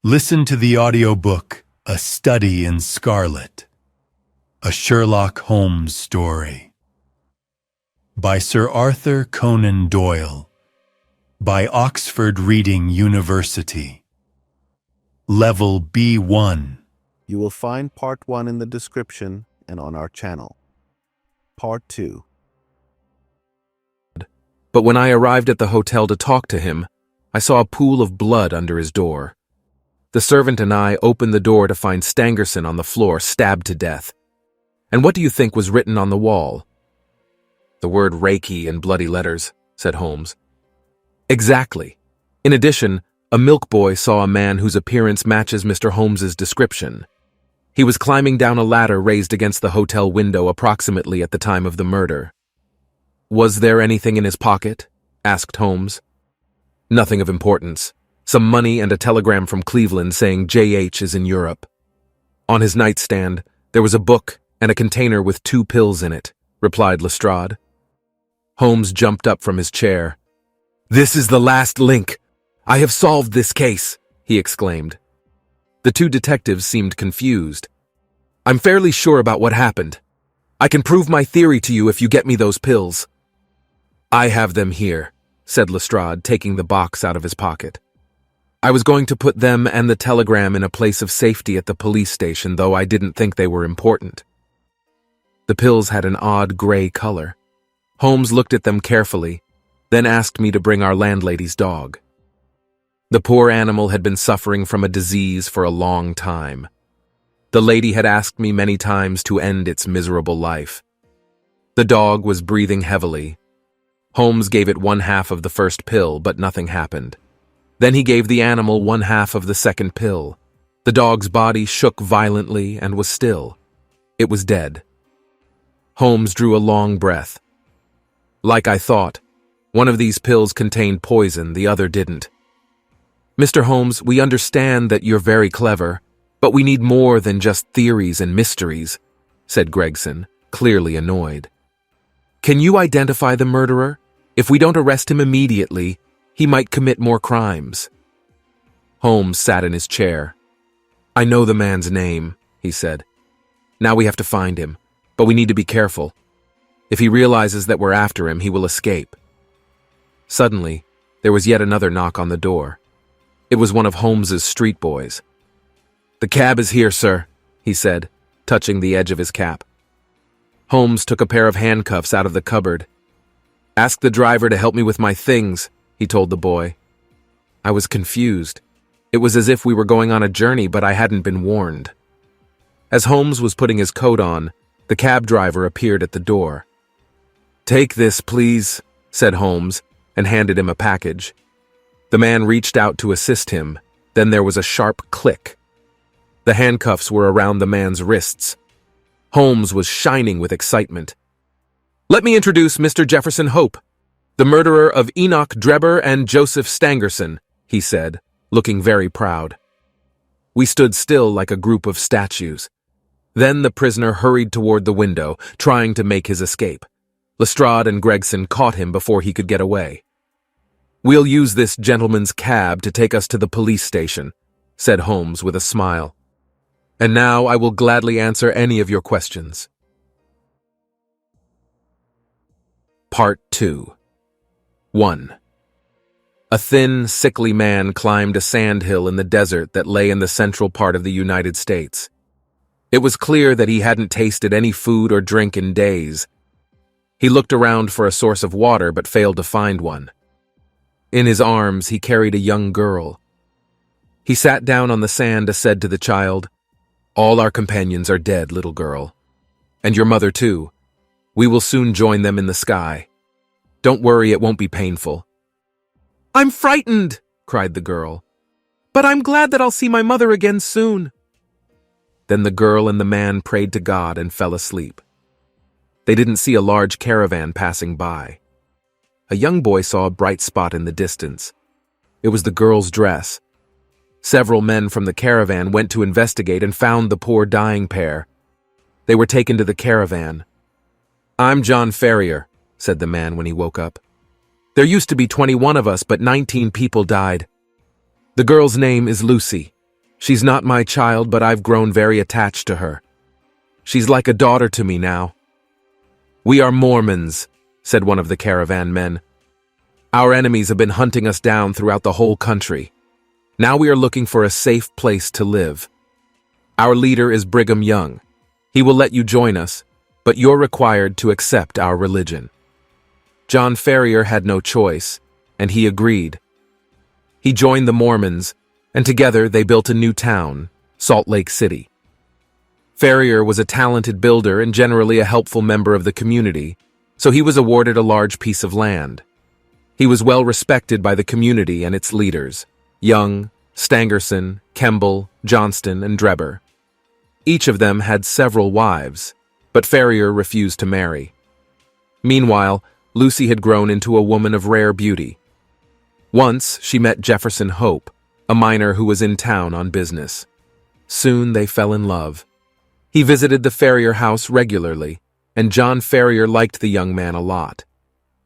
Listen to the audiobook, A Study in Scarlet, a Sherlock Holmes story. By Sir Arthur Conan Doyle. By Oxford Reading University. Level B1. You will find Part 1 in the description and on our channel. Part 2. But when I arrived at the hotel to talk to him, I saw a pool of blood under his door. The servant and I opened the door to find Stangerson on the floor, stabbed to death. And what do you think was written on the wall? The word Reiki in bloody letters, said Holmes. Exactly. In addition, a milk boy saw a man whose appearance matches Mr. Holmes's description. He was climbing down a ladder raised against the hotel window approximately at the time of the murder. Was there anything in his pocket? Asked Holmes. Nothing of importance. Some money and a telegram from Cleveland saying JH is in Europe. On his nightstand, there was a book and a container with 2 pills in it, replied Lestrade. Holmes jumped up from his chair. This is the last link. I have solved this case, he exclaimed. The 2 detectives seemed confused. I'm fairly sure about what happened. I can prove my theory to you if you get me those pills. I have them here, said Lestrade, taking the box out of his pocket. I was going to put them and the telegram in a place of safety at the police station, though I didn't think they were important. The pills had an odd gray color. Holmes looked at them carefully, then asked me to bring our landlady's dog. The poor animal had been suffering from a disease for a long time. The lady had asked me many times to end its miserable life. The dog was breathing heavily. Holmes gave it 1/2 of the first pill, but nothing happened. Then he gave the animal 1/2 of the second pill. The dog's body shook violently and was still. It was dead. Holmes drew a long breath. Like I thought, one of these pills contained poison, the other didn't. Mr. Holmes, we understand that you're very clever, but we need more than just theories and mysteries, said Gregson, clearly annoyed. Can you identify the murderer? If we don't arrest him immediately, he might commit more crimes. Holmes sat in his chair. I know the man's name, he said. Now we have to find him, but we need to be careful. If he realizes that we're after him, he will escape. Suddenly, there was yet another knock on the door. It was one of Holmes's street boys. The cab is here, sir, he said, touching the edge of his cap. Holmes took a pair of handcuffs out of the cupboard. Ask the driver to help me with my things, he told the boy. I was confused. It was as if we were going on a journey, but I hadn't been warned. As Holmes was putting his coat on, the cab driver appeared at the door. Take this, please, said Holmes, and handed him a package. The man reached out to assist him. Then there was a sharp click. The handcuffs were around the man's wrists. Holmes was shining with excitement. Let me introduce Mr. Jefferson Hope, the murderer of Enoch Drebber and Joseph Stangerson, he said, looking very proud. We stood still like a group of statues. Then the prisoner hurried toward the window, trying to make his escape. Lestrade and Gregson caught him before he could get away. We'll use this gentleman's cab to take us to the police station, said Holmes with a smile. And now I will gladly answer any of your questions. Part 2. 1. A thin, sickly man climbed a sandhill in the desert that lay in the central part of the United States. It was clear that he hadn't tasted any food or drink in days. He looked around for a source of water but failed to find one. In his arms, he carried a young girl. He sat down on the sand and said to the child, All our companions are dead, little girl. And your mother, too. We will soon join them in the sky. Don't worry, it won't be painful. I'm frightened, cried the girl. But I'm glad that I'll see my mother again soon. Then the girl and the man prayed to God and fell asleep. They didn't see a large caravan passing by. A young boy saw a bright spot in the distance. It was the girl's dress. Several men from the caravan went to investigate and found the poor dying pair. They were taken to the caravan. I'm John Ferrier, said the man when he woke up. There used to be 21 of us, but 19 people died. The girl's name is Lucy. She's not my child, but I've grown very attached to her. She's like a daughter to me now." "We are Mormons," said one of the caravan men. "Our enemies have been hunting us down throughout the whole country. Now we are looking for a safe place to live. Our leader is Brigham Young. He will let you join us, but you're required to accept our religion." John Ferrier had no choice, and he agreed. He joined the Mormons, and together they built a new town, Salt Lake City. Ferrier was a talented builder and generally a helpful member of the community, so he was awarded a large piece of land. He was well respected by the community and its leaders: Young, Stangerson, Kemble, Johnston, and Drebber. Each of them had several wives, but Ferrier refused to marry. Meanwhile, Lucy had grown into a woman of rare beauty. Once, she met Jefferson Hope, a miner who was in town on business. Soon they fell in love. He visited the Ferrier house regularly, and John Ferrier liked the young man a lot.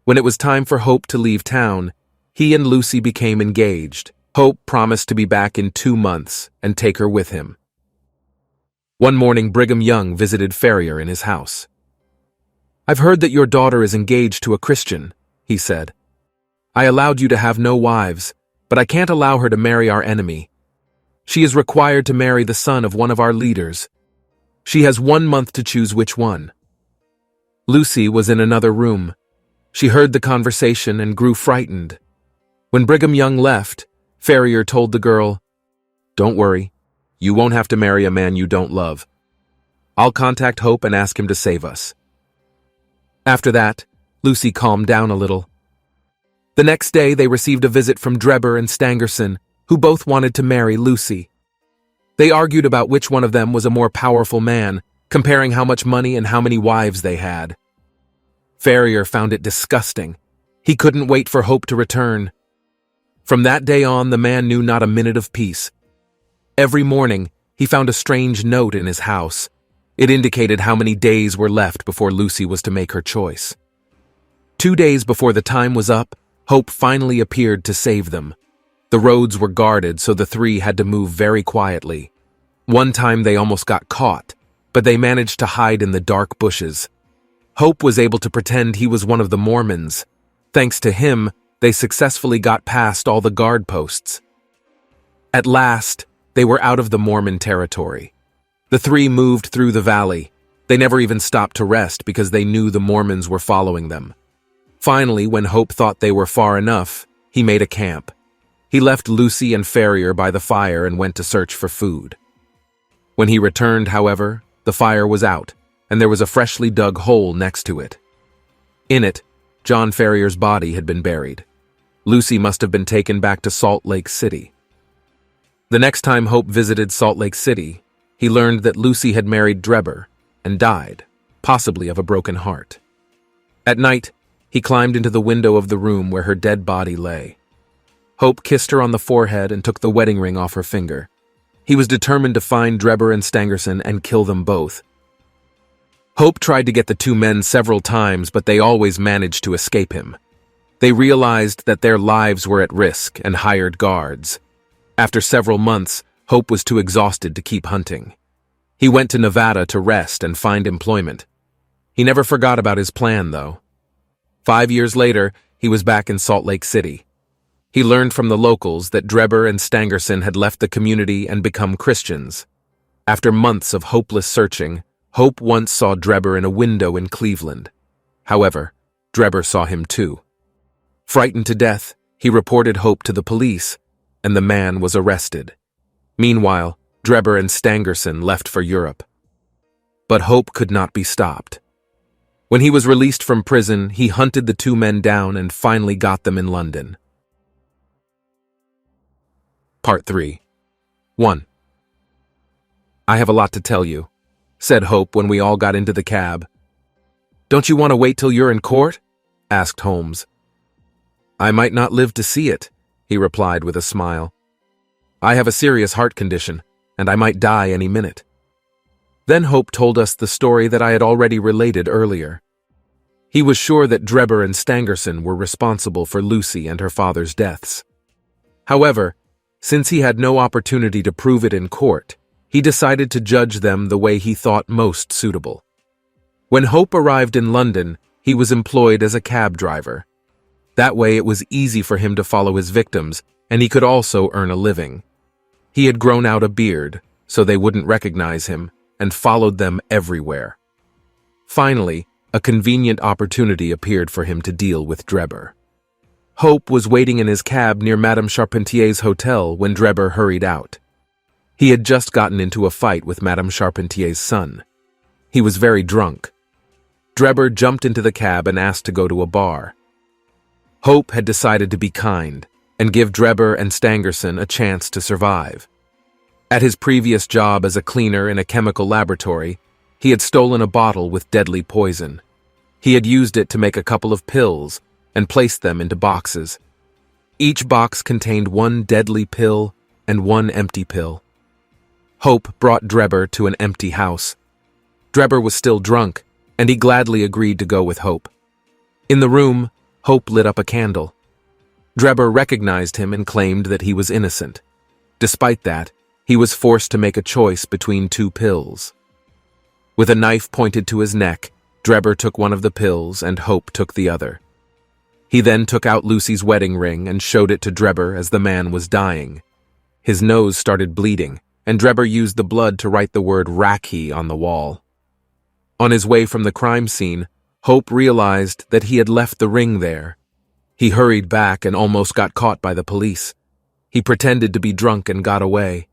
When it was time for Hope to leave town, he and Lucy became engaged. Hope promised to be back in 2 months and take her with him. One morning, Brigham Young visited Ferrier in his house. "I've heard that your daughter is engaged to a Christian," he said. "I allowed you to have no wives, but I can't allow her to marry our enemy. She is required to marry the son of one of our leaders. She has 1 month to choose which one." Lucy was in another room. She heard the conversation and grew frightened. When Brigham Young left, Ferrier told the girl, "Don't worry, you won't have to marry a man you don't love. I'll contact Hope and ask him to save us." After that, Lucy calmed down a little. The next day, they received a visit from Drebber and Stangerson, who both wanted to marry Lucy. They argued about which one of them was a more powerful man, comparing how much money and how many wives they had. Ferrier found it disgusting. He couldn't wait for Hope to return. From that day on, the man knew not a minute of peace. Every morning, he found a strange note in his house. It indicated how many days were left before Lucy was to make her choice. 2 days before the time was up, Hope finally appeared to save them. The roads were guarded, so the three had to move very quietly. One time they almost got caught, but they managed to hide in the dark bushes. Hope was able to pretend he was one of the Mormons. Thanks to him, they successfully got past all the guard posts. At last, they were out of the Mormon territory. The three moved through the valley. They never even stopped to rest because they knew the Mormons were following them. Finally, when Hope thought they were far enough, he made a camp. He left Lucy and Ferrier by the fire and went to search for food. When he returned, however, the fire was out, and there was a freshly dug hole next to it. In it, John Ferrier's body had been buried. Lucy must have been taken back to Salt Lake City. The next time Hope visited Salt Lake City, he learned that Lucy had married Drebber and died, possibly of a broken heart. At night, he climbed into the window of the room where her dead body lay. Hope kissed her on the forehead and took the wedding ring off her finger. He was determined to find Drebber and Stangerson and kill them both. Hope tried to get the two men several times, but they always managed to escape him. They realized that their lives were at risk and hired guards. After several months, Hope was too exhausted to keep hunting. He went to Nevada to rest and find employment. He never forgot about his plan, though. 5 years later, he was back in Salt Lake City. He learned from the locals that Drebber and Stangerson had left the community and become Christians. After months of hopeless searching, Hope once saw Drebber in a window in Cleveland. However, Drebber saw him too. Frightened to death, he reported Hope to the police, and the man was arrested. Meanwhile, Drebber and Stangerson left for Europe. But Hope could not be stopped. When he was released from prison, he hunted the two men down and finally got them in London. Part 3. 1. "I have a lot to tell you," said Hope when we all got into the cab. "Don't you want to wait till you're in court?" asked Holmes. "I might not live to see it," he replied with a smile. "I have a serious heart condition, and I might die any minute." Then Hope told us the story that I had already related earlier. He was sure that Drebber and Stangerson were responsible for Lucy and her father's deaths. However, Since he had no opportunity to prove it in court, he decided to judge them the way he thought most suitable. When Hope arrived in London, he was employed as a cab driver. That way it was easy for him to follow his victims, and he could also earn a living. He had grown out a beard, so they wouldn't recognize him, and followed them everywhere. Finally, a convenient opportunity appeared for him to deal with Drebber. Hope was waiting in his cab near Madame Charpentier's hotel when Drebber hurried out. He had just gotten into a fight with Madame Charpentier's son. He was very drunk. Drebber jumped into the cab and asked to go to a bar. Hope had decided to be kind and give Drebber and Stangerson a chance to survive. At his previous job as a cleaner in a chemical laboratory, he had stolen a bottle with deadly poison. He had used it to make a couple of pills and placed them into boxes. Each box contained one deadly pill and one empty pill. Hope brought Drebber to an empty house. Drebber was still drunk, and he gladly agreed to go with Hope. In the room, Hope lit up a candle. Drebber recognized him and claimed that he was innocent. Despite that, he was forced to make a choice between two pills. With a knife pointed to his neck, Drebber took one of the pills and Hope took the other. He then took out Lucy's wedding ring and showed it to Drebber as the man was dying. His nose started bleeding, and Drebber used the blood to write the word Rakhi on the wall. On his way from the crime scene, Hope realized that he had left the ring there. He hurried back and almost got caught by the police. He pretended to be drunk and got away.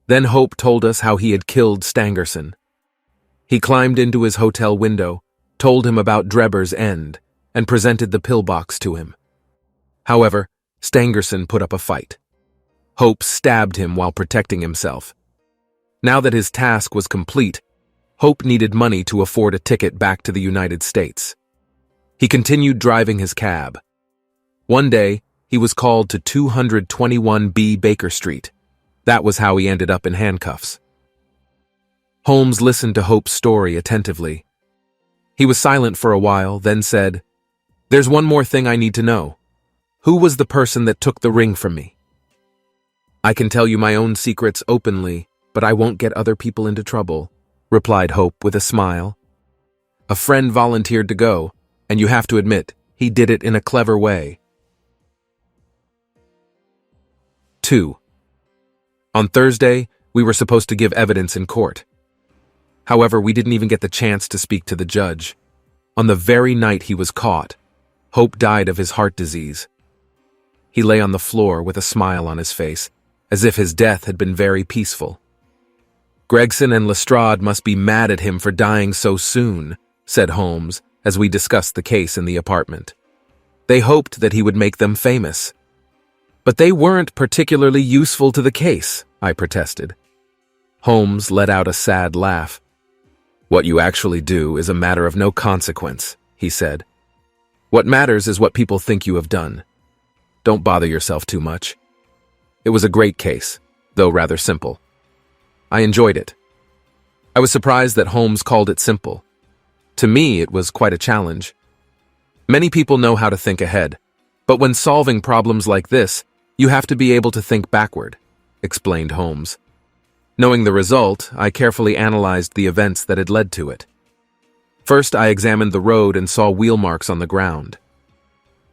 Then Hope told us how he had killed Stangerson. He climbed into his hotel window, told him about Drebber's end, and presented the pillbox to him. However, Stangerson put up a fight. Hope stabbed him while protecting himself. Now that his task was complete, Hope needed money to afford a ticket back to the United States. He continued driving his cab. One day, he was called to 221B Baker Street. That was how he ended up in handcuffs. Holmes listened to Hope's story attentively. He was silent for a while, then said, "There's one more thing I need to know. Who was the person that took the ring from me?" "I can tell you my own secrets openly, but I won't get other people into trouble," replied Hope with a smile. "A friend volunteered to go, and you have to admit, he did it in a clever way." 2. On Thursday, we were supposed to give evidence in court. However, we didn't even get the chance to speak to the judge. On the very night he was caught, Hope died of his heart disease. He lay on the floor with a smile on his face, as if his death had been very peaceful. "Gregson and Lestrade must be mad at him for dying so soon," said Holmes, as we discussed the case in the apartment. "They hoped that he would make them famous." "But they weren't particularly useful to the case," I protested. Holmes let out a sad laugh. "What you actually do is a matter of no consequence," he said. "What matters is what people think you have done. Don't bother yourself too much. It was a great case, though rather simple. I enjoyed it." I was surprised that Holmes called it simple. To me, it was quite a challenge. Many people know how to think ahead, but when solving problems like this, you have to be able to think backward, explained Holmes. Knowing the result, I carefully analyzed the events that had led to it. First, I examined the road and saw wheel marks on the ground.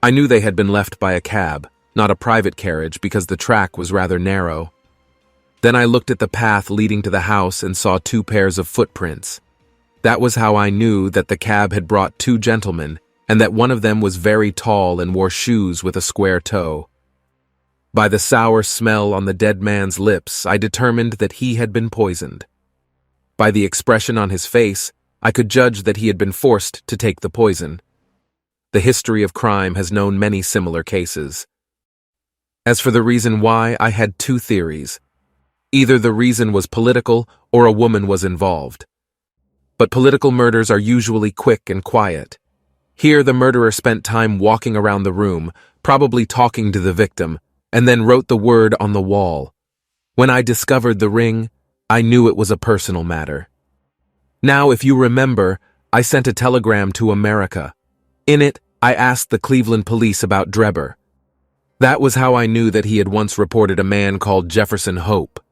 I knew they had been left by a cab, not a private carriage, because the track was rather narrow. Then I looked at the path leading to the house and saw 2 pairs of footprints. That was how I knew that the cab had brought 2 gentlemen, and that one of them was very tall and wore shoes with a square toe. By the sour smell on the dead man's lips, I determined that he had been poisoned. By the expression on his face, I could judge that he had been forced to take the poison. The history of crime has known many similar cases. As for the reason why, I had 2 theories. Either the reason was political or a woman was involved. But political murders are usually quick and quiet. Here, the murderer spent time walking around the room, probably talking to the victim, and then wrote the word on the wall. When I discovered the ring, I knew it was a personal matter. Now, if you remember, I sent a telegram to America. In it, I asked the Cleveland police about Drebber. That was how I knew that he had once reported a man called Jefferson Hope.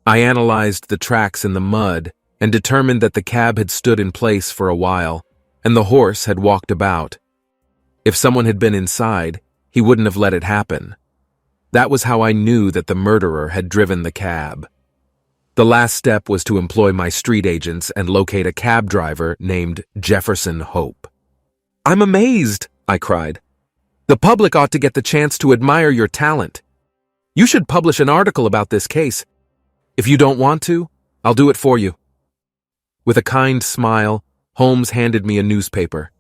I analyzed the tracks in the mud and determined that the cab had stood in place for a while, and the horse had walked about. If someone had been inside, he wouldn't have let it happen. That was how I knew that the murderer had driven the cab. The last step was to employ my street agents and locate a cab driver named Jefferson Hope. "I'm amazed," I cried. "The public ought to get the chance to admire your talent. You should publish an article about this case. If you don't want to, I'll do it for you." With a kind smile, Holmes handed me a newspaper.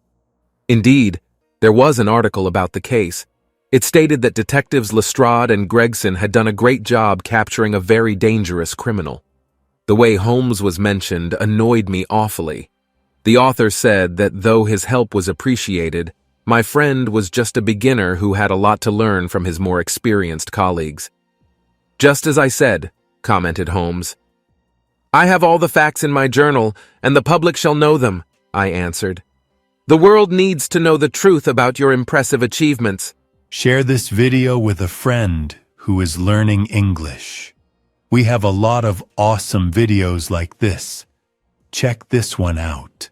Indeed, there was an article about the case. It stated that detectives Lestrade and Gregson had done a great job capturing a very dangerous criminal. The way Holmes was mentioned annoyed me awfully. The author said that though his help was appreciated, my friend was just a beginner who had a lot to learn from his more experienced colleagues. "Just as I said," commented Holmes. "I have all the facts in my journal, and the public shall know them," I answered. "The world needs to know the truth about your impressive achievements." Share this video with a friend who is learning English. We have a lot of awesome videos like this. Check this one out.